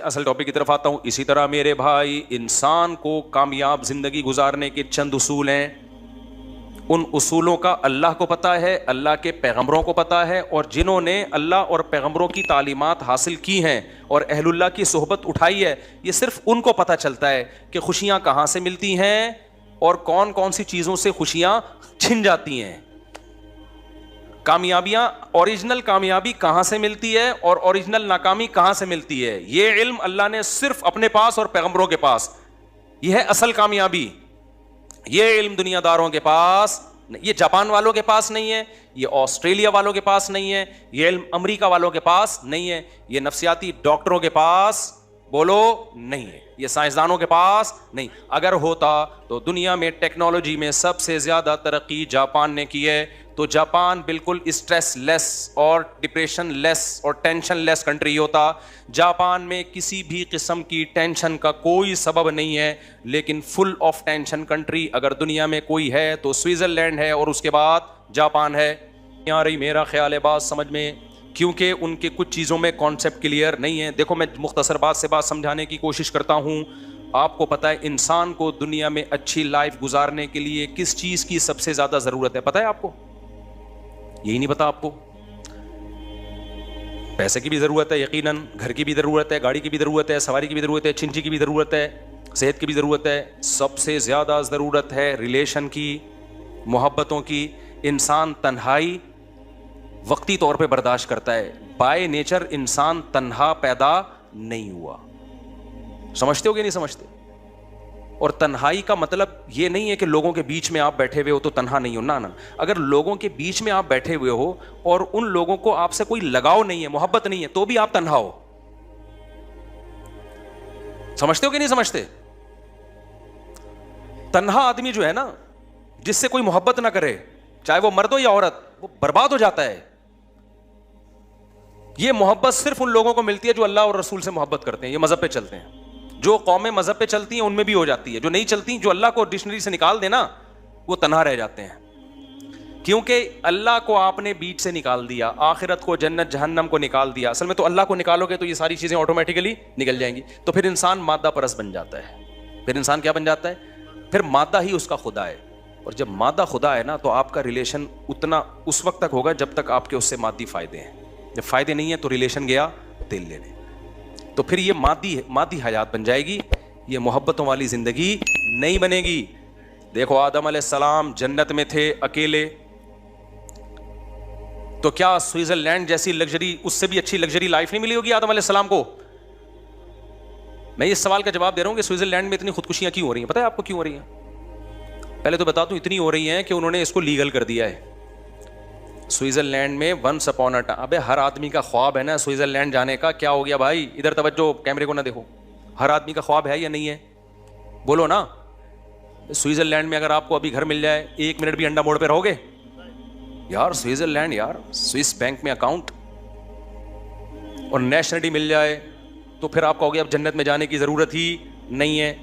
اصل ٹاپک کی طرف آتا ہوں. اسی طرح میرے بھائی انسان کو کامیاب زندگی گزارنے کے چند اصول ہیں. ان اصولوں کا اللہ کو پتہ ہے, اللہ کے پیغمبروں کو پتہ ہے, اور جنہوں نے اللہ اور پیغمبروں کی تعلیمات حاصل کی ہیں اور اہل اللہ کی صحبت اٹھائی ہے, یہ صرف ان کو پتہ چلتا ہے کہ خوشیاں کہاں سے ملتی ہیں اور کون کون سی چیزوں سے خوشیاں چھن جاتی ہیں. کامیابیاں, اوریجنل کامیابی کہاں سے ملتی ہے اور اوریجنل ناکامی کہاں سے ملتی ہے, یہ علم اللہ نے صرف اپنے پاس اور پیغمبروں کے پاس. یہ ہے اصل کامیابی. یہ علم دنیا داروں کے پاس, یہ جاپان والوں کے پاس نہیں ہے, یہ آسٹریلیا والوں کے پاس نہیں ہے, یہ علم امریکہ والوں کے پاس نہیں ہے, یہ نفسیاتی ڈاکٹروں کے پاس بولو نہیں ہے, یہ سائنسدانوں کے پاس نہیں. اگر ہوتا تو دنیا میں ٹیکنالوجی میں سب سے زیادہ ترقی جاپان نے کی ہے, تو جاپان بالکل اسٹریس لیس اور ڈپریشن لیس اور ٹینشن لیس کنٹری ہوتا. جاپان میں کسی بھی قسم کی ٹینشن کا کوئی سبب نہیں ہے, لیکن فل آف ٹینشن کنٹری اگر دنیا میں کوئی ہے تو سوئٹزرلینڈ ہے, اور اس کے بعد جاپان ہے. آ رہی میرا خیال ہے بات سمجھ میں, کیونکہ ان کے کچھ چیزوں میں کانسیپٹ کلیئر نہیں ہے. دیکھو میں مختصر بات سے بات سمجھانے کی کوشش کرتا ہوں. آپ کو پتہ ہے انسان کو دنیا میں اچھی لائف گزارنے کے لیے کس چیز کی سب سے زیادہ ضرورت ہے؟ پتہ ہے آپ کو؟ یہی نہیں پتا آپ کو؟ پیسے کی بھی ضرورت ہے یقیناً, گھر کی بھی ضرورت ہے, گاڑی کی بھی ضرورت ہے, سواری کی بھی ضرورت ہے, چنچی کی بھی ضرورت ہے, صحت کی بھی ضرورت ہے. سب سے زیادہ ضرورت ہے ریلیشن کی, محبتوں کی. انسان تنہائی وقتی طور پہ برداشت کرتا ہے. بائی نیچر انسان تنہا پیدا نہیں ہوا. سمجھتے ہو کہ نہیں سمجھتے؟ اور تنہائی کا مطلب یہ نہیں ہے کہ لوگوں کے بیچ میں آپ بیٹھے ہوئے ہو تو تنہا نہیں ہو, نہ. اگر لوگوں کے بیچ میں آپ بیٹھے ہوئے ہو اور ان لوگوں کو آپ سے کوئی لگاؤ نہیں ہے, محبت نہیں ہے, تو بھی آپ تنہا ہو. سمجھتے ہو کہ نہیں سمجھتے؟ تنہا آدمی جو ہے نا, جس سے کوئی محبت نہ کرے, چاہے وہ مرد ہو یا عورت, وہ برباد ہو جاتا ہے. یہ محبت صرف ان لوگوں کو ملتی ہے جو اللہ اور رسول سے محبت کرتے ہیں, یہ مذہب پہ چلتے ہیں. جو قومیں مذہب پہ چلتی ہیں ان میں بھی ہو جاتی ہے, جو نہیں چلتی, جو اللہ کو ڈکشنری سے نکال دینا, وہ تنہا رہ جاتے ہیں. کیونکہ اللہ کو آپ نے بیچ سے نکال دیا, آخرت کو, جنت جہنم کو نکال دیا. اصل میں تو اللہ کو نکالو گے تو یہ ساری چیزیں آٹومیٹیکلی نکل جائیں گی. تو پھر انسان مادہ پرست بن جاتا ہے. پھر انسان کیا بن جاتا ہے؟ پھر مادہ ہی اس کا خدا ہے. اور جب مادہ خدا ہے نا, تو آپ کا ریلیشن اتنا اس وقت تک ہوگا جب تک آپ کے اس سے مادی فائدے ہیں. جب فائدے نہیں ہیں تو ریلیشن گیا تیل لینے. تو پھر یہ مادی حیات بن جائے گی, یہ محبتوں والی زندگی نہیں بنے گی. دیکھو آدم علیہ السلام جنت میں تھے اکیلے, تو کیا سوئٹزرلینڈ جیسی لگژری, اس سے بھی اچھی لگژری لائف نہیں ملی ہوگی آدم علیہ السلام کو؟ میں اس سوال کا جواب دے رہا ہوں کہ سوئٹزرلینڈ میں اتنی خودکشیاں کیوں ہو رہی ہیں؟ پتہ ہے آپ کو کیوں ہو رہی ہیں؟ پہلے تو بتا دوں, اتنی ہو رہی ہیں کہ انہوں نے اس کو لیگل کر دیا ہے. سوئٹزرلینڈ میں ونس اپون اے ٹائم, ابے ہر آدمی کا خواب ہے نا سوئٹزرلینڈ جانے کا. کیا ہو گیا بھائی؟ ادھر توجہ, کیمرے کو نہ دیکھو. ہر آدمی کا خواب ہے یا نہیں ہے؟ بولو نا. سوئٹزرلینڈ میں اگر آپ کو ابھی گھر مل جائے, 1 منٹ بھی انڈا موڑ پہ رہو گے؟ یار سوئٹزرلینڈ, یار سوئس بینک میں اکاؤنٹ اور نیشنلٹی مل جائے تو پھر آپ کہو گے اب جنت میں جانے کی ضرورت ہی نہیں ہے.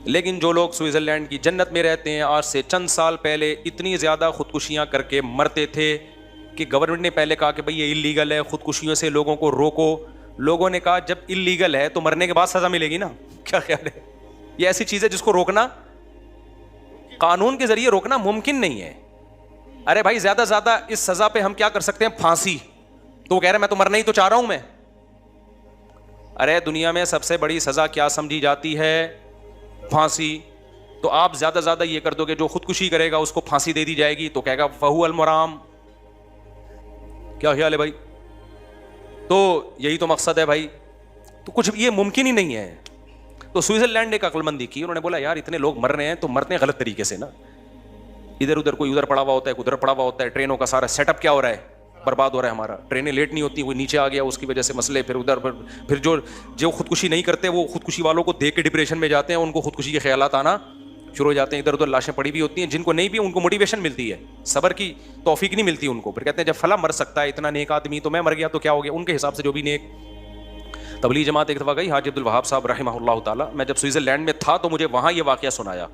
لیکن جو لوگ سوئٹزرلینڈ کی جنت میں رہتے ہیں, آج سے چند سال پہلے اتنی زیادہ خودکشیاں کر کے مرتے تھے کہ گورنمنٹ نے پہلے کہا کہ بھئی یہ اللیگل ہے, خودکشیوں سے لوگوں کو روکو. لوگوں نے کہا جب اللیگل ہے تو مرنے کے بعد سزا ملے گی نا. کیا خیال ہے؟ یہ ایسی چیز ہے جس کو روکنا, قانون کے ذریعے روکنا ممکن نہیں ہے. ارے بھائی زیادہ زیادہ اس سزا پہ ہم کیا کر سکتے ہیں؟ پھانسی. تو وہ کہہ رہے میں تو مرنا ہی تو چاہ رہا ہوں میں. ارے دنیا میں سب سے بڑی سزا کیا سمجھی جاتی ہے؟ پھانسی. تو آپ زیادہ زیادہ یہ کر دو کہ جو خودکشی کرے گا اس کو پھانسی دے دی جائے گی, تو کہے گا فہو المرام. کیا خیال ہے بھائی؟ تو یہی تو مقصد ہے بھائی. تو کچھ یہ ممکن ہی نہیں ہے. تو سوئٹزرلینڈ نے ایک عقل مندی کی, انہوں نے بولا یار اتنے لوگ مر رہے ہیں تو مرتے ہیں غلط طریقے سے نا. ادھر ادھر کوئی ادھر پڑا ہوا ہوتا ہے, کوئی ادھر پڑا ہوا ہوتا ہے. ٹرینوں کا سارا سیٹ اپ کیا ہو رہا ہے؟ برباد ہو رہا ہے ہمارا. ٹرینیں لیٹ نہیں ہوتی, کوئی نیچے آ گیا اس کی وجہ سے مسئلے. پھر ادھر پھر جو خودکشی نہیں کرتے وہ خودکشی والوں کو دیکھ کے ڈپریشن میں جاتے ہیں, ان کو خودکشی کے خیالات آنا شروع ہو جاتے ہیں. ادھر ادھر لاشیں پڑی ہوئی ہوتی ہیں, جن کو نہیں بھی ان کو موٹیویشن ملتی ہے, صبر کی توفیق نہیں ملتی ان کو. پھر کہتے ہیں جب فلاں مر سکتا ہے اتنا نیک آدمی, تو میں مر گیا تو کیا ہو گیا؟ ان کے حساب سے جو بھی نیک. تبلیغ جماعت ایک دفعہ گئی, حاجی عبدالوہاب صاحب رحمہ اللہ تعالیٰ. میں جب سوئٹزرلینڈ میں تھا تو مجھے وہاں یہ واقعہ سنایا.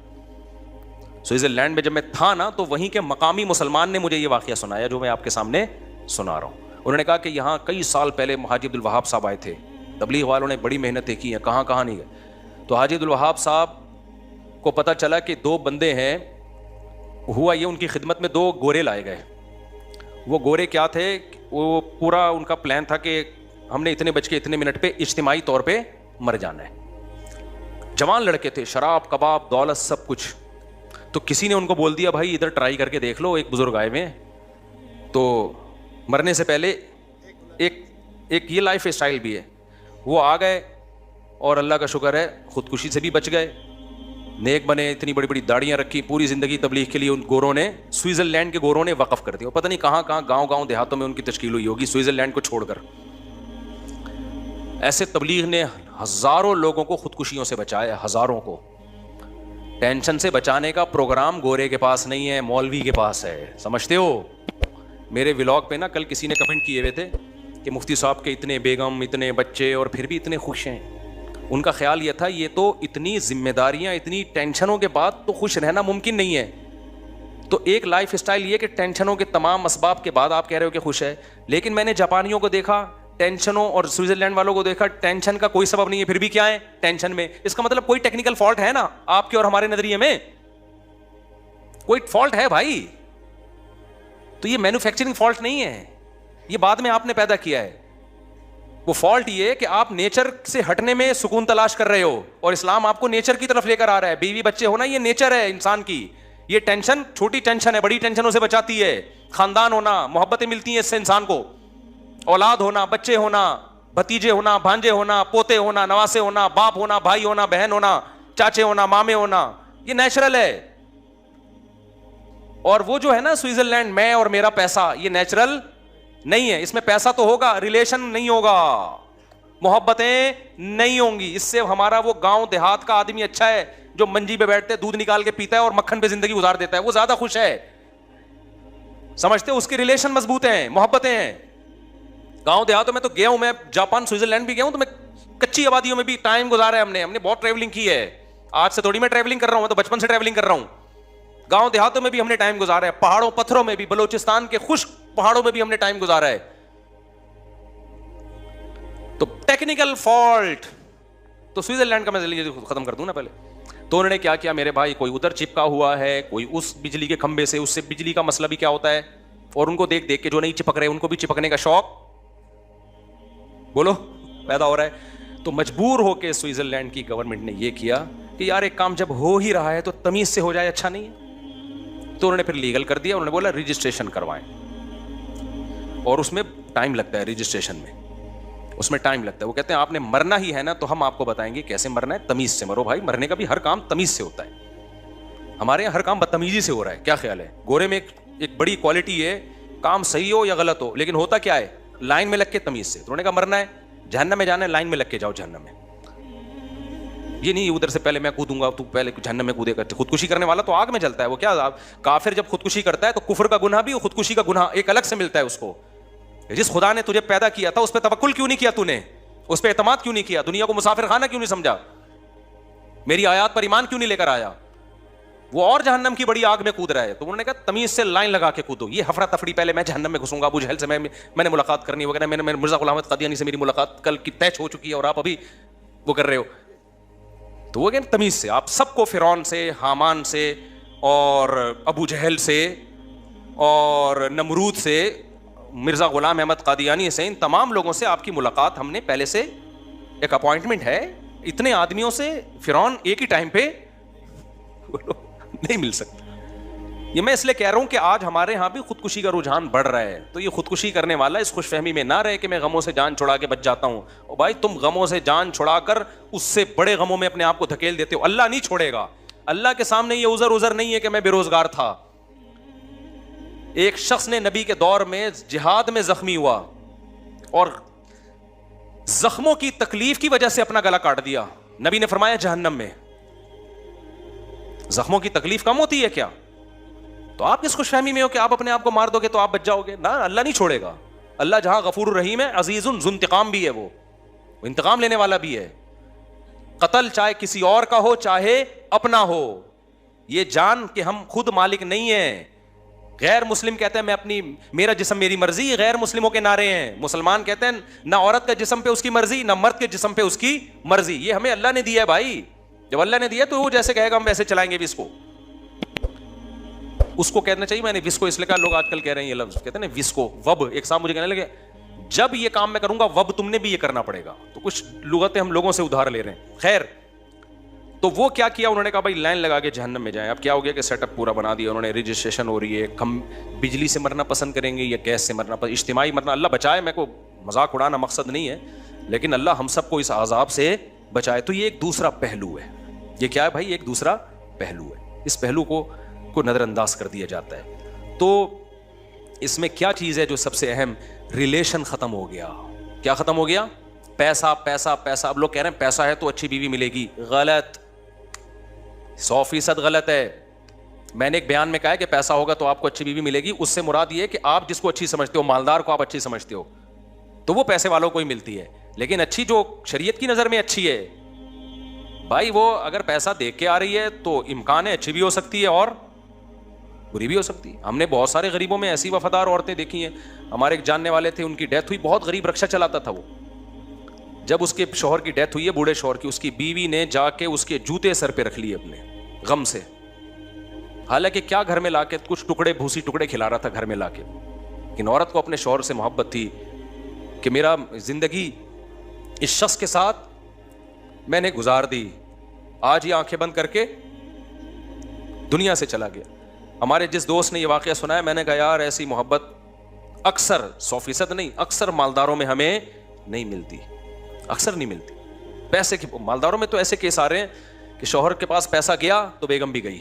سوئٹزرلینڈ میں جب میں تھا نا, تو وہیں کے مقامی مسلمان نے مجھے یہ واقعہ سنایا جو میں آپ کے سامنے سنا رہا ہوں. انہوں نے کہا کہ یہاں کئی سال پہلے حاجی عبدالوہاب صاحب آئے تھے تبلیغ والوں نے بڑی محنتیں کی ہیں, کہاں کہاں نہیں گئے. تو حاجی عبدالوہاب صاحب کو پتہ چلا کہ 2 بندے ہیں. ہوا یہ, ان کی خدمت میں 2 گورے لائے گئے. وہ گورے کیا تھے, وہ پورا ان کا پلان تھا کہ ہم نے اتنے بج کے اتنے منٹ پہ اجتماعی طور پہ مر جانا ہے. جوان لڑکے تھے, شراب کباب دولت سب کچھ. تو کسی نے ان کو بول دیا بھائی ادھر ٹرائی کر کے دیکھ لو, ایک بزرگ آئے ہوئے ہیں, تو مرنے سے پہلے ایک یہ لائف اسٹائل بھی ہے. وہ آ گئے اور اللہ کا شکر ہے خودکشی سے بھی بچ گئے, نیک بنے, اتنی بڑی بڑی داڑیاں رکھی, پوری زندگی تبلیغ کے لیے ان گوروں نے, سوئٹزرلینڈ کے گوروں نے وقف کر دیا. پتہ نہیں کہاں کہاں گاؤں گاؤں دیہاتوں میں ان کی تشکیل ہوئی ہوگی سوئٹزرلینڈ کو چھوڑ کر. ایسے تبلیغ نے ہزاروں لوگوں کو خودکشیوں سے بچایا, ہزاروں کو. ٹینشن سے بچانے کا پروگرام گورے کے پاس نہیں ہے, مولوی کے پاس ہے, سمجھتے ہو. میرے ولاگ پہ نا کل کسی نے کمنٹ کیے ہوئے تھے کہ مفتی صاحب کے اتنے بیگم, اتنے بچے اور پھر بھی اتنے خوش ہیں. ان کا خیال یہ تھا یہ تو اتنی ذمہ داریاں, اتنی ٹینشنوں کے بعد تو خوش رہنا ممکن نہیں ہے. تو ایک لائف اسٹائل یہ کہ ٹینشنوں کے تمام اسباب کے بعد آپ کہہ رہے ہو کہ خوش ہے. لیکن میں نے جاپانیوں کو دیکھا ٹینشنوں, اور سوئٹزرلینڈ والوں کو دیکھا ٹینشن کا کوئی سبب نہیں ہے, پھر بھی کیا ہے ٹینشن میں. اس کا مطلب کوئی ٹیکنیکل فالٹ ہے نا آپ کے اور ہمارے نظریے میں, کوئی فالٹ ہے بھائی. تو یہ مینوفیکچرنگ فالٹ نہیں ہے, یہ بعد میں آپ نے پیدا کیا ہے. وہ فالٹ یہ کہ آپ نیچر سے ہٹنے میں سکون تلاش کر رہے ہو, اور اسلام آپ کو نیچر کی طرف لے کر آ رہا ہے. بیوی بچے ہونا یہ نیچر ہے انسان کی. یہ ٹینشن چھوٹی ٹینشن ہے, بڑی ٹینشنوں سے بچاتی ہے. خاندان ہونا, محبتیں ملتی ہیں اس سے انسان کو, اولاد ہونا, بچے ہونا, بھتیجے ہونا, بھانجے ہونا, پوتے ہونا, نواسے ہونا, باپ ہونا, بھائی ہونا, بہن ہونا, چاچے ہونا, مامے ہونا, یہ نیچرل ہے. اور وہ جو ہے نا سوئٹزرلینڈ, میں اور میرا پیسہ, یہ نیچرل نہیں ہے. اس میں پیسہ تو ہوگا, ریلیشن نہیں ہوگا, محبتیں نہیں ہوں گی. اس سے ہمارا وہ گاؤں دیہات کا آدمی اچھا ہے جو منجی پہ بیٹھتے دودھ نکال کے پیتا ہے اور مکھن پہ زندگی گزار دیتا ہے, وہ زیادہ خوش ہے. سمجھتے ہو, اس کے ریلیشن مضبوط ہیں, محبتیں ہیں. گاؤں دیہاتوں میں تو گیا ہوں میں, جاپان سوئٹزرلینڈ بھی گیا ہوں, تو میں کچی آبادیوں میں بھی ٹائم گزارا ہے ہم نے بہت ٹریولنگ کی ہے. آج سے تھوڑی میں ٹریولنگ کر رہا ہوں, میں تو بچپن سے ٹریولنگ کر رہا ہوں. گاؤں دیہاتوں میں بھی ہم نے ٹائم گزارا ہے, پہاڑوں پتھروں میں بھی, بلوچستان کے خشک پہاڑوں میں بھی ہم نے ٹائم گزارا ہے. تو ٹیکنیکل فالٹ تو سوئٹزرلینڈ کا میں ختم کر دوں نا پہلے. تو انہوں نے کیا کیا میرے بھائی, کوئی ادھر چپکا ہوا ہے, کوئی اس بجلی کے کھمبے سے, اس سے بجلی کا مسئلہ بھی کیا ہوتا ہے, اور ان کو دیکھ دیکھ کے جو نہیں چپک رہے ان کو بھی چپکنے کا شوق بولو پیدا ہو رہا ہے. تو مجبور ہو کے سوئٹزرلینڈ کی گورنمنٹ نے یہ کیا کہ یار ایک کام جب ہو ہی رہا ہے تو تمیز سے ہو جائے, اچھا نہیں ہے. تو انہوں نے پھر لیگل کر دیا, انہوں نے بولا رجسٹریشن کروائیں, اور اس میں ٹائم لگتا ہے, رجسٹریشن میں اس میں ٹائم لگتا ہے. وہ کہتے ہیں آپ نے مرنا ہی ہے نا تو ہم آپ کو بتائیں گے کیسے مرنا ہے, تمیز سے مرو بھائی. مرنے کا بھی ہر کام تمیز سے ہوتا ہے, ہمارے یہاں ہر کام بدتمیزی سے ہو رہا ہے. کیا خیال ہے, گورے میں ایک بڑی کوالٹی ہے, کام صحیح ہو یا غلط ہو لیکن ہوتا کیا ہے, لائن میں لگ کے تمیز سے. تو انہوں نے کہا مرنا ہے, جہنم میں جانا ہے, لائن میں لگ کے جاؤ جہنم میں. یہ نہیں ادھر سے پہلے میں کودوں گا تو پہلے جہنم میں کودے گا. خودکشی کرنے والا تو آگ میں جلتا ہے. وہ کیا کافر جب خودکشی کرتا ہے تو کفر کا گناہ بھی اور خودکشی کا گناہ ایک الگ سے ملتا ہے اس کو. جس خدا نے تجھے پیدا کیا تھا اس پہ توکل کیوں نہیں کیا, تو نے اس پہ اعتماد کیوں نہیں کیا, دنیا کو مسافر خانہ کیوں نہیں سمجھا, میری آیات پر ایمان کیوں نہیں لے کر آیا, وہ اور جہنم کی بڑی آگ میں کود رہا ہے. تو انہوں نے کہا تمیز سے لائن لگا کے کودو. یہ ہفرا تفری, پہلے میں جہنم میں گھسوں گا, ابو جہل سے میں نے ملاقات کرنی وغیرہ, میں نے مرزا غلام احمد قادیانی سے میری ملاقات کل کی طے ہو چکی ہے اور آپ ابھی وہ کر رہے ہو. تو وہ کہتے تمیز سے آپ سب کو, فرعون سے, حامان سے, اور ابو جہل سے, اور نمرود سے, مرزا غلام احمد قادیانی سے, ان تمام لوگوں سے آپ کی ملاقات ہم نے پہلے سے ایک اپوائنٹمنٹ ہے. اتنے آدمیوں سے فرعون ایک ہی ٹائم پہ نہیں مل سکتا. یہ میں اس لیے کہہ رہا ہوں کہ آج ہمارے ہاں بھی خودکشی کا رجحان بڑھ رہا ہے. تو یہ خودکشی کرنے والا اس خوش فہمی میں نہ رہے کہ میں غموں سے جان چھڑا کے بچ جاتا ہوں. اور بھائی تم غموں سے جان چھڑا کر اس سے بڑے غموں میں اپنے آپ کو دھکیل دیتے ہو. اللہ نہیں چھوڑے گا. اللہ کے سامنے یہ عذر نہیں ہے کہ میں بے روزگار تھا. ایک شخص نے نبی کے دور میں جہاد میں زخمی ہوا اور زخموں کی تکلیف کی وجہ سے اپنا گلا کاٹ دیا. نبی نے فرمایا جہنم میں. زخموں کی تکلیف کم ہوتی ہے کیا؟ تو آپ کس خوش فہمی میں ہو کہ آپ اپنے آپ کو مار دو گے تو آپ بچ جاؤ گے؟ نہ, اللہ نہیں چھوڑے گا. اللہ جہاں غفور الرحیم ہے, عزیز ذو انتقام بھی ہے, وہ انتقام لینے والا بھی ہے. قتل چاہے کسی اور کا ہو چاہے اپنا ہو, یہ جان کہ ہم خود مالک نہیں ہیں, غیر مسلم کہتے ہیں میں اپنی میرا جسم میری مرضی، غیر مسلموں کے نعرے ہیں. مسلمان کہتے ہیں نہ عورت کا جسم پہ اس کی مرضی نہ مرد کے جسم پہ اس کی مرضی. یہ ہمیں اللہ نے دیا ہے بھائی. جب اللہ نے دیا تو وہ جیسے کہے گا ہم ویسے چلائیں گے بھی اس کو کہنا چاہیے. میں نے وس کو اس لیے کہا، لوگ آج کل کہہ رہے ہیں یہ لفظ کہتے ہیں نا وس کو، وب. ایک صاحب مجھے کہنے لگے جب یہ کام میں کروں گا وب تم نے بھی یہ کرنا پڑے گا. تو کچھ لغتیں ہم لوگوں سے ادھار لے رہے ہیں. خیر، تو وہ کیا کیا انہوں نے کہا بھائی لائن لگا کے جہنم میں جائیں. اب کیا ہو گیا کہ سیٹ اپ پورا بنا دیا انہوں نے، رجسٹریشن ہو رہی ہے. ہم بجلی سے مرنا پسند کریں گے یا گیس سے مرنا پسند، اجتماعی مرنا. اللہ بچائے، میں کو مذاق اڑانا مقصد نہیں ہے، لیکن اللہ ہم سب کو اس عذاب سے بچائے. تو یہ ایک دوسرا پہلو ہے. یہ کیا ہے بھائی؟ ایک دوسرا پہلو ہے. اس پہلو کو نظر انداز کر دیا جاتا ہے. تو اس میں کیا چیز ہے جو سب سے اہم؟ ریلیشن ختم ہو گیا. کیا ختم ہو گیا؟ پیسہ پیسہ پیسہ. اب لوگ کہہ رہے ہیں پیسہ ہے تو اچھی بیوی ملے گی. غلط، 100% غلط ہے. میں نے ایک بیان میں کہا ہے کہ پیسہ ہوگا تو آپ کو اچھی بیوی ملے گی. اس سے مراد یہ ہے کہ آپ جس کو اچھی سمجھتے ہو، مالدار کو آپ اچھی سمجھتے ہو، تو وہ پیسے والوں کو ہی ملتی ہے. لیکن اچھی جو شریعت کی نظر میں اچھی ہے بھائی، وہ اگر پیسہ دیکھ کے آ رہی ہے تو امکان ہے اچھی بھی ہو سکتی ہے اور بری بھی ہو سکتی ہے. ہم نے بہت سارے غریبوں میں ایسی وفادار عورتیں دیکھی ہیں. ہمارے ایک جاننے والے تھے، ان کی ڈیتھ ہوئی، بہت غریب رکشہ چلاتا تھا وہ. جب اس کے شوہر کی ڈیتھ ہوئی ہے، بوڑھے شوہر کی، اس کی بیوی نے جا کے اس کے جوتے سر پہ رکھ لیے اپنے غم سے. حالانکہ کیا گھر میں لا کے کچھ ٹکڑے بھوسی ٹکڑے کھلا رہا تھا گھر میں لا کے. لیکن عورت کو اپنے شوہر سے محبت تھی کہ میرا زندگی اس شخص کے ساتھ میں نے گزار دی، آج یہ آنکھیں بند کر کے دنیا سے چلا گیا. ہمارے جس دوست نے یہ واقعہ سنایا، میں نے کہا یار ایسی محبت اکثر 100% نہیں، اکثر مالداروں میں ہمیں نہیں ملتی، اکثر نہیں ملتی. پیسے کی مالداروں میں تو ایسے کیس آ رہے ہیں کہ شوہر کے پاس پیسہ گیا تو بیگم بھی گئی.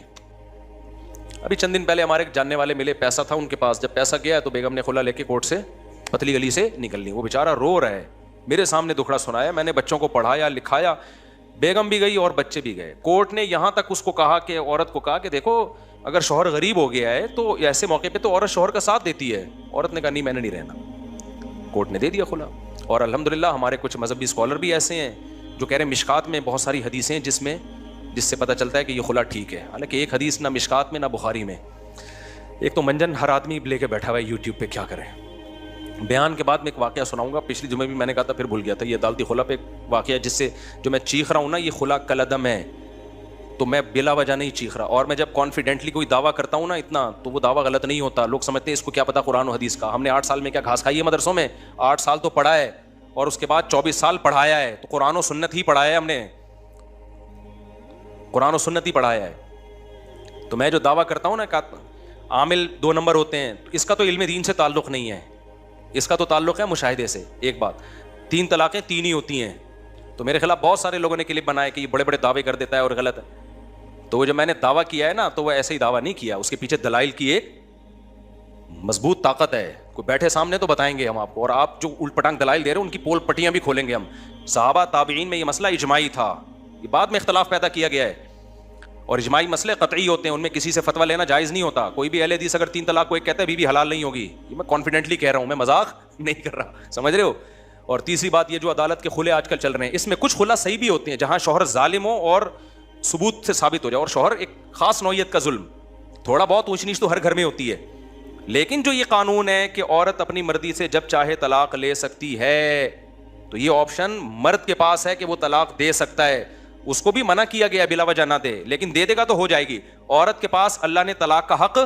ابھی چند دن پہلے ہمارے ایک جاننے والے ملے، پیسہ تھا ان کے پاس. جب پیسہ گیا تو بیگم نے خلا لے کے کورٹ سے پتلی گلی سے نکل لی. وہ بیچارہ رو رہا ہے، میرے سامنے دکھڑا سنایا. میں نے بچوں کو پڑھایا لکھایا، بیگم بھی گئی اور بچے بھی گئے. کورٹ نے یہاں تک اس کو کہا کہ عورت کو کہا کہ دیکھو اگر شوہر غریب ہو گیا ہے تو ایسے موقع پہ تو عورت شوہر کا ساتھ دیتی ہے. عورت نے کہا نہیں میں نے نہیں رہنا. کورٹ نے دے دیا خلا. اور الحمدللہ ہمارے کچھ مذہبی اسکالر بھی ایسے ہیں جو کہہ رہے ہیں مشکات میں بہت ساری حدیثیں جس سے پتہ چلتا ہے کہ یہ خلا ٹھیک ہے. حالانکہ ایک حدیث نہ مشکات میں نہ بخاری میں. ایک تو منجن ہر آدمی لے کے بیٹھا ہوا ہے یوٹیوب پہ، کیا کریں. بیان کے بعد میں ایک واقعہ سناؤں گا. پچھلی جمعے بھی میں نے کہا تھا پھر بھول گیا تھا. یہ عدالتی خلا پہ ایک واقعہ جس سے جو میں چیخ رہا ہوں نا، یہ خلا کالعدم ہے تو میں بلا وجہ نہیں چیخ رہا. اور میں جب کانفیڈنٹلی کوئی دعویٰ کرتا ہوں نا اتنا، تو وہ دعویٰ غلط نہیں ہوتا. لوگ سمجھتے ہیں اس کو کیا پتا قرآن و حدیث کا. ہم نے 8 سال میں کیا گھاس کھائی ہے مدرسوں میں؟ 8 سال تو پڑھا ہے اور اس کے بعد 24 سال پڑھایا ہے. تو قرآن و سنت ہی پڑھایا ہے ہم نے، قرآن و سنت ہی پڑھایا ہے. تو میں جو دعویٰ کرتا ہوں نا کہ عامل 2 نمبر ہوتے ہیں، اس کا تو علم دین سے تعلق نہیں ہے، اس کا تو تعلق ہے مشاہدے سے. ایک بات، 3 طلاقیں 3 ہی ہوتی ہیں. تو میرے خلاف بہت سارے لوگوں نے کلپ بنائے کہ یہ بڑے بڑے دعوے کر دیتا ہے اور غلط ہے. تو وہ جو میں نے دعویٰ کیا ہے نا، تو وہ ایسے ہی دعویٰ نہیں کیا، اس کے پیچھے دلائل کی ایک مضبوط طاقت ہے. کوئی بیٹھے سامنے تو بتائیں گے ہم آپ کو، اور آپ جو الٹ پٹانگ دلائل دے رہے ہیں ان کی پول پٹیاں بھی کھولیں گے ہم. صحابہ تابعین میں یہ مسئلہ اجماعی تھا، یہ بعد میں اختلاف پیدا کیا گیا ہے. اور اجماعی مسئلے قطعی ہوتے ہیں، ان میں کسی سے فتویٰ لینا جائز نہیں ہوتا. کوئی بھی اہل حدیث اگر 3 طلاق کو ایک کہتا ہے بیوی حلال نہیں ہوگی، یہ میں کانفیڈنٹلی کہہ رہا ہوں، میں مذاق نہیں کر رہا، سمجھ رہے ہو. اور تیسری بات یہ جو عدالت کے کھلے آج کل چل رہے ہیں، اس میں کچھ خلا صحیح بھی ہوتے ہیں جہاں شوہر ظالم ہو اور ثبوت سے ثابت ہو جائے. اور شوہر ایک خاص نوعیت کا ظلم، تھوڑا بہت اونچ نیچ تو ہر گھر میں ہوتی ہے. لیکن جو یہ قانون ہے کہ عورت اپنی مرضی سے جب چاہے طلاق لے سکتی ہے، تو یہ آپشن مرد کے پاس ہے کہ وہ طلاق دے سکتا ہے. اس کو بھی منع کیا گیا بلا وجہ نہ دے، لیکن دے دے گا تو ہو جائے گی. عورت کے پاس اللہ نے طلاق کا حق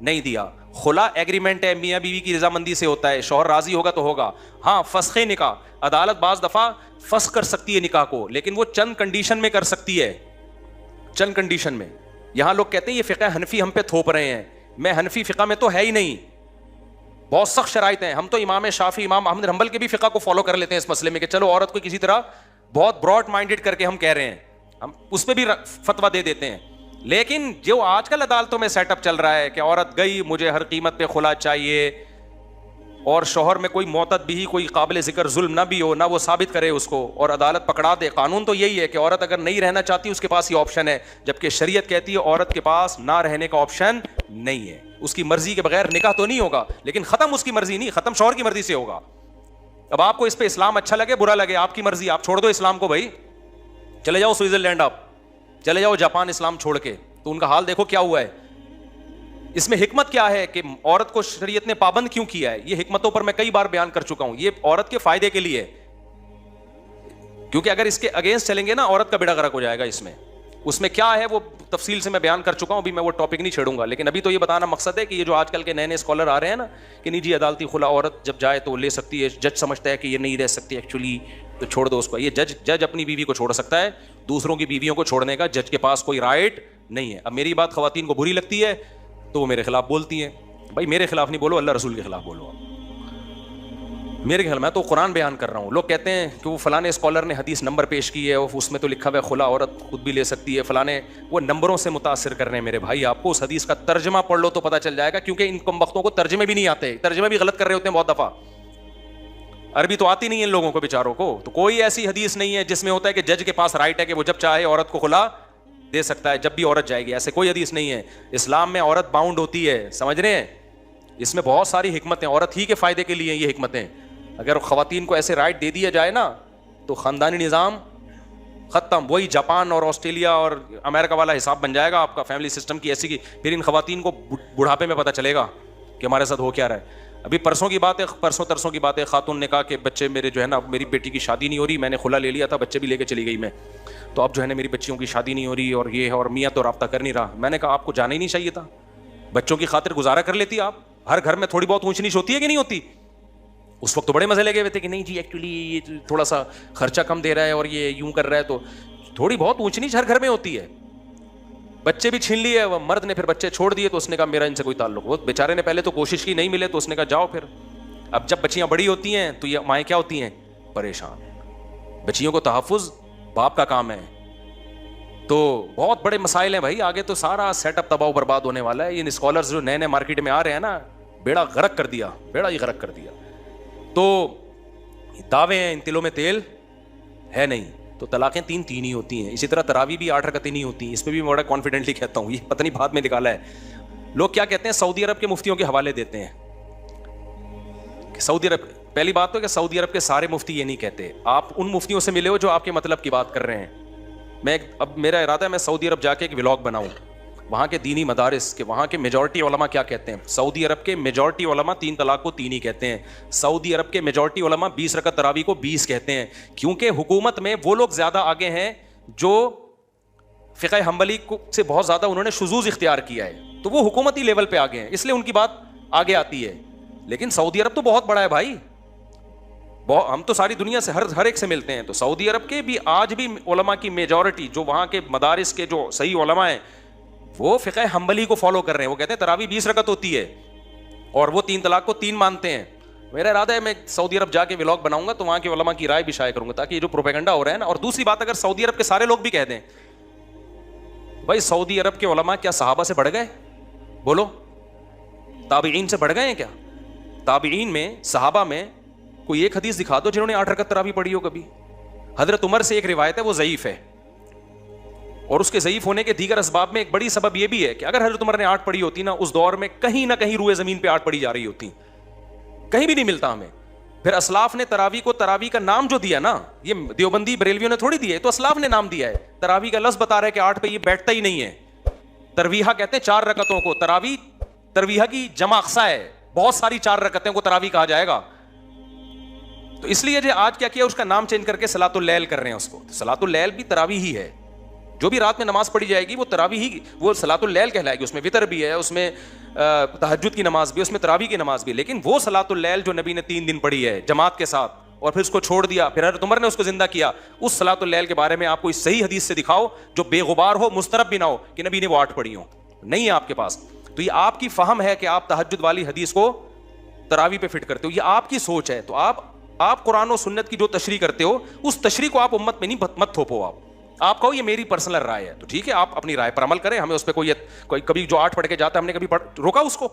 نہیں دیا. خلا ایگریمنٹ ہے، میاں بیوی کی رضامندی سے ہوتا ہے، شوہر راضی ہوگا تو ہوگا. ہاں فسخ نکاح، عدالت بعض دفعہ فسخ کر سکتی ہے نکاح کو، لیکن وہ چند کنڈیشن میں کر سکتی ہے، چند کنڈیشن میں. یہاں لوگ کہتے ہیں یہ فقہ حنفی ہم پہ تھوپ رہے ہیں. میں حنفی فقہ میں تو ہے ہی نہیں، بہت سخت شرائط ہیں. ہم تو امام شافعی، امام احمد بن حنبل کے بھی فقہ کو فالو کر لیتے ہیں اس مسئلے میں کہ چلو عورت کو کسی طرح بہت براڈ مائنڈیڈ کر کے ہم کہہ رہے ہیں، ہم اس پہ بھی فتویٰ دے دیتے ہیں. لیکن جو آج کل عدالتوں میں سیٹ اپ چل رہا ہے کہ عورت گئی مجھے ہر قیمت پہ خلا چاہیے، اور شوہر میں کوئی معتد بھی کوئی قابل ذکر ظلم نہ بھی ہو، نہ وہ ثابت کرے اس کو، اور عدالت پکڑا دے. قانون تو یہی ہے کہ عورت اگر نہیں رہنا چاہتی اس کے پاس یہ آپشن ہے، جبکہ شریعت کہتی ہے عورت کے پاس نہ رہنے کا آپشن نہیں ہے. اس کی مرضی کے بغیر نکاح تو نہیں ہوگا، لیکن ختم اس کی مرضی نہیں، ختم شوہر کی مرضی سے ہوگا. اب آپ کو اس پہ اسلام اچھا لگے برا لگے آپ کی مرضی، آپ چھوڑ دو اسلام کو بھائی، چلے جاؤ سوئٹزرلینڈ، آپ چلے جاؤ جاپان اسلام چھوڑ کے، تو ان کا حال دیکھو کیا ہوا ہے. اس میں حکمت کیا ہے کہ عورت کو شریعت نے پابند کیوں کیا ہے؟ یہ حکمتوں پر میں کئی بار بیان کر چکا ہوں. یہ عورت کے فائدے کے لیے, کیونکہ اگر اس کے اگینسٹ چلیں گے نا عورت کا بیڑا غرق ہو جائے گا. اس میں کیا ہے وہ تفصیل سے میں بیان کر چکا ہوں, ابھی میں وہ ٹاپک نہیں چھیڑوں گا. لیکن ابھی تو یہ بتانا مقصد ہے کہ یہ جو آج کل کے نئے نئے اسکالر آ رہے ہیں نا کہ نہیں جی عدالتی خلا عورت جب جائے تو لے سکتی ہے, جج سمجھتا ہے کہ یہ نہیں رہ سکتی ایکچولی تو چھوڑ دو اس کو. یہ جج اپنی بیوی کو چھوڑ سکتا ہے, دوسروں کی بیویوں کو چھوڑنے کا جج کے پاس کوئی رائٹ نہیں ہے. اب میری بات خواتین کو بری لگتی ہے تو وہ میرے خلاف بولتی ہیں. بھائی میرے خلاف نہیں بولو, اللہ رسول کے خلاف بولو. میرے خیال میں تو قرآن بیان کر رہا ہوں. لوگ کہتے ہیں کہ وہ فلانے اسکالر نے حدیث نمبر پیش کی ہے, اس میں تو لکھا ہوا ہے خلا عورت خود بھی لے سکتی ہے, فلانے وہ نمبروں سے متاثر کر رہے ہیں. میرے بھائی آپ کو اس حدیث کا ترجمہ پڑھ لو تو پتہ چل جائے گا, کیونکہ ان کم وقتوں کو ترجمے بھی نہیں آتے, ترجمے بھی غلط کر رہے ہوتے ہیں بہت دفعہ. عربی تو آتی نہیں ہے ان لوگوں کو بیچاروں کو. تو کوئی ایسی حدیث نہیں ہے جس میں ہوتا ہے کہ جج کے پاس رائٹ ہے کہ وہ جب چاہے عورت کو خلا دے سکتا ہے جب بھی عورت جائے گی. ایسے کوئی حدیث نہیں ہے. اسلام میں عورت باؤنڈ ہوتی ہے, سمجھ رہے ہیں؟ اس میں بہت ساری حکمتیں عورت ہی کے فائدے کے لیے یہ حکمتیں. اگر خواتین کو ایسے رائٹ دے دیا جائے نا تو خاندانی نظام ختم. وہی جاپان اور آسٹریلیا اور امریکہ والا حساب بن جائے گا آپ کا فیملی سسٹم کی ایسی کی. پھر ان خواتین کو بڑھاپے میں پتہ چلے گا کہ ہمارے ساتھ ہو کیا رہا ہے. ابھی پرسوں کی بات ہے, پرسوں ترسوں کی بات ہے, خاتون نے کہا کہ بچے میرے جو ہے نا, میری بیٹی کی شادی نہیں ہو رہی, میں نے خلا لے لیا تھا, بچے بھی لے کے چلی گئی میں, تو اب جو ہے نا میری بچیوں کی شادی نہیں ہو رہی اور یہ ہے, اور میاں تو رابطہ کر نہیں رہا. میں نے کہا آپ کو جانا ہی نہیں چاہیے تھا, بچوں کی خاطر گزارا کر لیتی آپ. ہر گھر میں تھوڑی بہت اونچ نیچ ہوتی ہے کہ نہیں ہوتی؟ اس وقت تو بڑے مزے لگے ہوئے تھے کہ نہیں جی ایکچولی یہ تھوڑا سا خرچہ کم دے رہا ہے اور یہ یوں کر رہا ہے, تو تھوڑی بہت اونچ نیچ ہر گھر میں ہوتی ہے. بچے بھی چھین لیے, مرد نے پھر بچے چھوڑ دیے, تو اس نے کہا میرا ان سے کوئی تعلق. وہ بیچارے نے پہلے تو کوشش کی, نہیں ملے تو اس نے کہا جاؤ پھر. اب جب بچیاں بڑی ہوتی ہیں تو یہ مائیں کیا ہوتی ہیں؟ پریشان. بچیوں کو تحفظ باپ کا کام ہے. تو بہت بڑے مسائل ہیں بھائی, آگے تو سارا سیٹ اپ تباہ و برباد ہونے والا ہے. یہ اسکالرز جو نئے نئے مارکیٹ میں آ رہے ہیں نا, بیڑا غرق کر دیا, بیڑا ہی غرق کر دیا. تو دعوے ہیں, ان تلوں میں تیل ہے نہیں. تو طلاقیں تین ہی ہوتی ہیں. اسی طرح تراویح بھی 8 رکعتیں نہیں ہوتی. اس پہ بھی میں بڑا کانفیڈنٹلی کہتا ہوں, یہ پتہ نہیں بعد میں نکالا ہے. لوگ کیا کہتے ہیں, سعودی عرب کے مفتیوں کے حوالے دیتے ہیں کہ سعودی عرب. پہلی بات تو کہ سعودی عرب کے سارے مفتی یہ نہیں کہتے. آپ ان مفتیوں سے ملے ہو جو آپ کے مطلب کی بات کر رہے ہیں. اب میرا ارادہ ہے میں سعودی عرب جا کے ایک ولاگ بناؤں, وہاں کے دینی مدارس کے, وہاں کے میجورٹی علماء کیا کہتے ہیں. سعودی عرب کے میجورٹی علماء 3 طلاق کو 3 ہی کہتے ہیں. سعودی عرب کے میجورٹی علماء 20 رکعت تراویح کو 20 کہتے ہیں, کیونکہ حکومت میں وہ لوگ زیادہ آگے ہیں جو فقہ حنبلی سے بہت زیادہ انہوں نے شذوذ اختیار کیا ہے, تو وہ حکومتی لیول پہ آگے ہیں, اس لیے ان کی بات آگے آتی ہے. لیکن سعودی عرب تو بہت بڑا ہے بھائی, ہم تو ساری دنیا سے ہر ایک سے ملتے ہیں. تو سعودی عرب کے بھی آج بھی علماء کی میجورٹی جو وہاں کے مدارس کے جو صحیح علماء ہیں وہ فقہ حنبلی کو فالو کر رہے ہیں. وہ کہتے ہیں تراویح 20 رکعت ہوتی ہے اور وہ 3 طلاق کو 3 مانتے ہیں. میرا ارادہ ہے میں سعودی عرب جا کے ولاگ بناؤں گا تو وہاں کے علماء کی رائے بھی شائع کروں گا, تاکہ یہ جو پروپیگنڈا ہو رہا ہے نا. اور دوسری بات, اگر سعودی عرب کے سارے لوگ بھی کہہ دیں بھائی سعودی عرب کے علماء کیا صحابہ سے بڑھ گئے؟ بولو, تابعین سے بڑھ گئے ہیں کیا؟ تابعین میں, صحابہ میں کوئی ایک حدیث دکھا دو جنہوں نے 8 رکعت تراویح پڑھی ہو کبھی. حضرت عمر سے ایک روایت ہے, وہ ضعیف ہے, اور اس کے ضعیف ہونے کے دیگر اسباب میں ایک بڑی سبب یہ بھی ہے کہ اگر حضرت عمر نے 8 پڑھی ہوتی نا, اس دور میں کہیں نہ کہیں روئے زمین پہ 8 پڑھی جا رہی ہوتی, کہیں بھی نہیں ملتا ہمیں. پھر اسلاف نے تراویح کو تراویح کا نام جو دیا نا, یہ دیوبندی بریلویوں نے تھوڑی دیا ہے, تو اسلاف نے نام دیا ہے. تراویح کا لفظ بتا رہا ہے کہ 8 پہ یہ بیٹھتا ہی نہیں ہے. ترویحہ کہتے ہیں 4 رکعتوں کو. تراویح ترویحہ کی جمع اقصا ہے, بہت ساری 4 رکعتوں کو تراویح کہا جائے گا. تو اس لیے جو آج کیا کیا, اس کا نام چینج کر کے صلاۃ اللیل کر رہے ہیں اس کو. صلاۃ اللیل بھی تراویح ہی ہے, جو بھی رات میں نماز پڑھی جائے گی وہ تراویح ہی, وہ صلاۃ اللیل کہلائے گی. اس میں وتر بھی ہے, اس میں تہجد کی نماز بھی, اس میں تراویح کی نماز بھی. لیکن وہ صلاۃ اللیل جو نبی نے 3 دن پڑھی ہے جماعت کے ساتھ اور پھر اس کو چھوڑ دیا, پھر حضرت عمر نے اس کو زندہ کیا, اس صلاۃ اللیل کے بارے میں آپ کو اس صحیح حدیث سے دکھاؤ جو بے غبار ہو, مسترب بھی نہ ہو کہ نبی نے وہ 8 پڑھی ہو. نہیں ہے آپ کے پاس. تو یہ آپ کی فہم ہے کہ آپ تہجد والی حدیث کو تراویح پہ فٹ کرتے ہو, یہ آپ کی سوچ ہے. تو آپ قرآن و سنت کی جو تشریح کرتے ہو اس تشریح کو آپ امت میں نہیں مت تھوپو. آپ کہو یہ میری پرسنل رائے ہے, تو ٹھیک ہے, آپ اپنی رائے پر عمل کریں. ہمیں اس پہ کوئی کبھی جو 8 پڑھ کے جاتا ہے ہم نے کبھی روکا اس کو,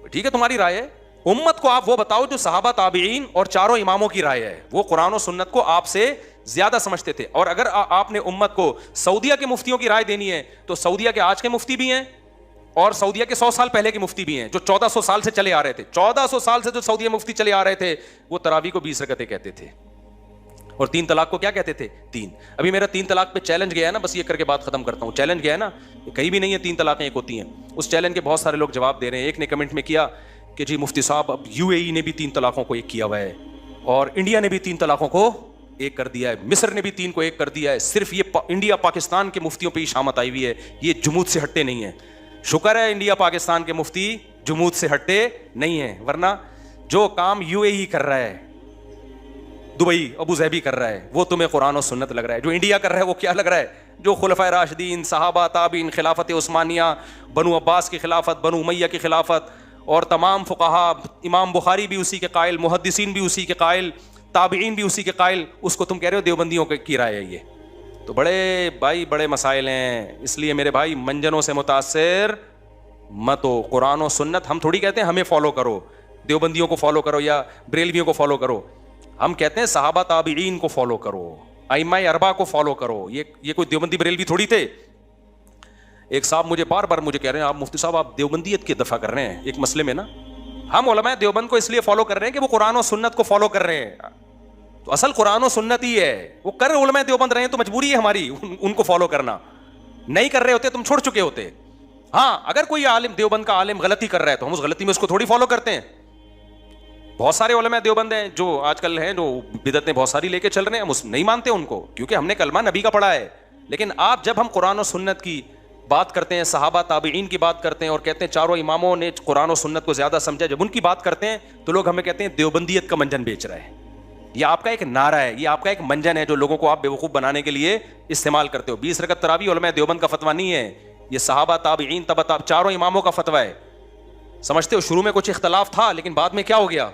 ٹھیک ہے, تمہاری رائے ہے. امت کو آپ وہ بتاؤ جو صحابہ تابعین اور 4 اماموں کی رائے ہے, وہ قرآن و سنت کو آپ سے زیادہ سمجھتے تھے. اور اگر آپ نے امت کو سعودیہ کے مفتیوں کی رائے دینی ہے تو سعودیہ کے آج کے مفتی بھی ہیں اور سعودیہ کے 100 سال پہلے کے مفتی بھی ہیں جو 1400 سال سے چلے آ رہے تھے. 1400 سال سے جو سعودیہ مفتی چلے آ رہے تھے وہ تراویح کو 20 رکعتیں کہتے تھے. اور 3 طلاق کو کیا کہتے تھے؟ 3. ابھی میرا 3 طلاق پہ چیلنج گیا ہے نا, بس یہ کر کے بات ختم کرتا ہوں. چیلنج گیا ہے نا, کہیں بھی نہیں ہے 3 طلاقیں ایک ہوتی ہیں. اس چیلنج کے بہت سارے لوگ جواب دے رہے ہیں. ایک نے کمنٹ میں کیا کہ جی مفتی صاحب اب UAE نے بھی 3 طلاقوں کو ایک کیا ہوا ہے, اور انڈیا نے بھی 3 طلاقوں کو ایک کر دیا ہے, مصر نے بھی 3 کو ایک کر دیا ہے. صرف یہ انڈیا پاکستان کے مفتیوں پہ ہی شامت آئی ہوئی ہے, یہ جمود سے ہٹتے نہیں ہیں. شکر ہے انڈیا پاکستان کے مفتی جمود سے ہٹے نہیں ہیں, ورنہ جو کام UAE کر رہا ہے, دبئی ابو ظہبی کر رہا ہے, وہ تمہیں قرآن و سنت لگ رہا ہے. جو انڈیا کر رہا ہے وہ کیا لگ رہا ہے؟ جو خلفائے راشدین, صحابہ, تابعین, خلافت عثمانیہ, بنو عباس کی خلافت, بنو امیہ کی خلافت, اور تمام فقہا, امام بخاری بھی اسی کے قائل, محدثین بھی اسی کے قائل, تابعین بھی اسی کے قائل, اس کو تم کہہ رہے ہو دیوبندیوں کی رائے ہے. یہ تو بڑے بھائی بڑے مسائل ہیں. اس لیے میرے بھائی منجنوں سے متاثر مت ہو. قرآن و سنت ہم تھوڑی کہتے ہیں ہمیں فالو کرو, دیوبندیوں کو فالو کرو یا بریلویوں کو فالو کرو. ہم کہتے ہیں صحابہ تابعین کو فالو کرو, ائمہ اربعہ کو فالو کرو. یہ کوئی دیوبندی بریلوی تھوڑی تھے. ایک صاحب مجھے بار بار مجھے کہہ رہے ہیں آپ مفتی صاحب آپ دیوبندیت کی دفاع کر رہے ہیں ایک مسئلے میں نا. ہم علماء دیوبند کو اس لیے فالو کر رہے ہیں کہ وہ قرآن و سنت کو فالو کر رہے ہیں. تو اصل قرآن و سنت ہی ہے, وہ کر علماء دیوبند رہے ہیں تو مجبوری ہے ہماری ان کو فالو کرنا. نہیں کر رہے ہوتے تم چھوڑ چکے ہوتے. ہاں اگر کوئی عالم دیوبند کا عالم غلطی کر رہا ہے تو ہم اس غلطی میں اس کو تھوڑی فالو کرتے ہیں. بہت سارے علماء دیوبند ہیں جو آج کل ہیں جو بدعتیں بہت ساری لے کے چل رہے ہیں, ہم نہیں مانتے ان کو کیونکہ ہم نے کلمہ نبی کا پڑھا ہے. لیکن آپ جب ہم قرآن و سنت کی بات کرتے ہیں, صحابہ تابعین کی بات کرتے ہیں اور کہتے ہیں چاروں اماموں نے قرآن و سنت کو زیادہ سمجھا, جب ان کی بات کرتے ہیں تو لوگ ہمیں کہتے ہیں دیوبندیت کا منجن بیچ رہا ہے. یہ آپ کا ایک نعرہ ہے, یہ آپ کا ایک منجن ہے جو لوگوں کو آپ بیوقوف بنانے کے لیے استعمال کرتے ہو. 20 رکعت تراویح علماء دیوبند کا فتویٰ نہیں ہے, یہ صحابہ تابعین تبع چاروں اماموں کا فتویٰ ہے. سمجھتے ہو شروع میں کچھ اختلاف تھا لیکن بعد میں کیا ہو گیا؟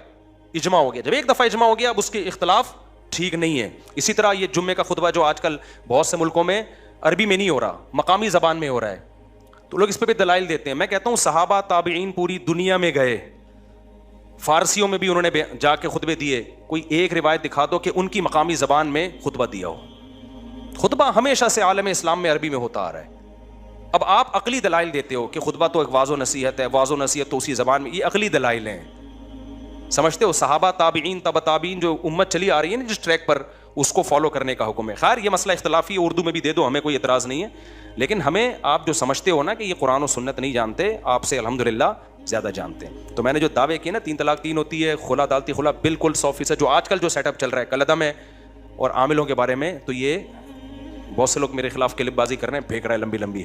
اجماع ہو گیا. جب ایک دفعہ اجماع ہو گیا اب اس کے اختلاف ٹھیک نہیں ہے. اسی طرح یہ جمعے کا خطبہ جو آج کل بہت سے ملکوں میں عربی میں نہیں ہو رہا, مقامی زبان میں ہو رہا ہے, تو لوگ اس پہ بھی دلائل دیتے ہیں. میں کہتا ہوں صحابہ تابعین پوری دنیا میں گئے, فارسیوں میں بھی انہوں نے جا کے خطبے دیے. کوئی ایک روایت دکھا دو کہ ان کی مقامی زبان میں خطبہ دیا ہو. خطبہ ہمیشہ سے عالم اسلام میں عربی میں ہوتا آ رہا ہے. اب آپ عقلی دلائل دیتے ہو کہ خطبہ تو ایک واعظ و نصیحت ہے, واعظ و نصیحت تو اسی زبان میں, یہ عقلی دلائل ہیں. سمجھتے ہو صحابہ تابعین تبع تابعین جو امت چلی آ رہی ہے نا جس ٹریک پر, اس کو فالو کرنے کا حکم ہے. خیر یہ مسئلہ اختلافی ہے, اردو میں بھی دے دو, ہمیں کوئی اعتراض نہیں ہے. لیکن ہمیں آپ جو سمجھتے ہو نا کہ یہ قرآن و سنت نہیں جانتے, آپ سے الحمدللہ زیادہ جانتے ہیں. تو میں نے جو دعوے کیے نا 3 طلاق 3 ہوتی ہے, خلا دالتی خلا, بالکل 100%. جو آج کل جو سیٹ اپ چل رہا ہے کلعدم ہے اور عاملوں کے بارے میں, تو یہ بہت سے لوگ میرے خلاف کلپ بازی کر رہے ہیں, پھینک رہے ہیں لمبی لمبی,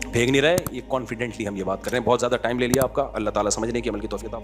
پھینک نہیں رہے, یہ کانفیڈنٹلی ہم یہ بات کر رہے ہیں. بہت زیادہ ٹائم لے لیا آپ کا, اللہ تعالیٰ سمجھنے کی عمل کی توفیق عطا